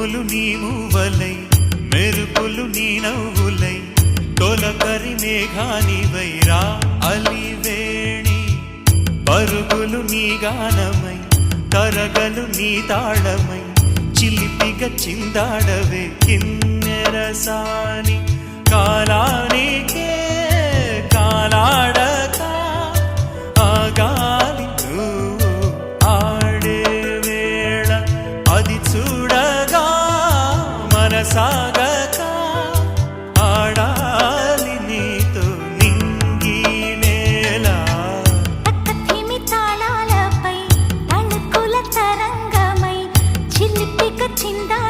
ఉరుములు నీ మూవలై మెరుపులు నీ నవ్వులై తొలకరి మేఘానివై రా అలివేణి పరుగులు నీ గానమై తరగలు నీ తాళమై చిలిపిగా చిందాడవే కిన్నెరసాని కాలానికే కాలాడక ఆగాలి నువ్వు ఆడే వేళ అది చూడగా మనసాగక ఆడాలి నీతో నింగి నేల తక్కతిమి తాళాలపై తణుకుల తరంగమై చిలిపిక చిందా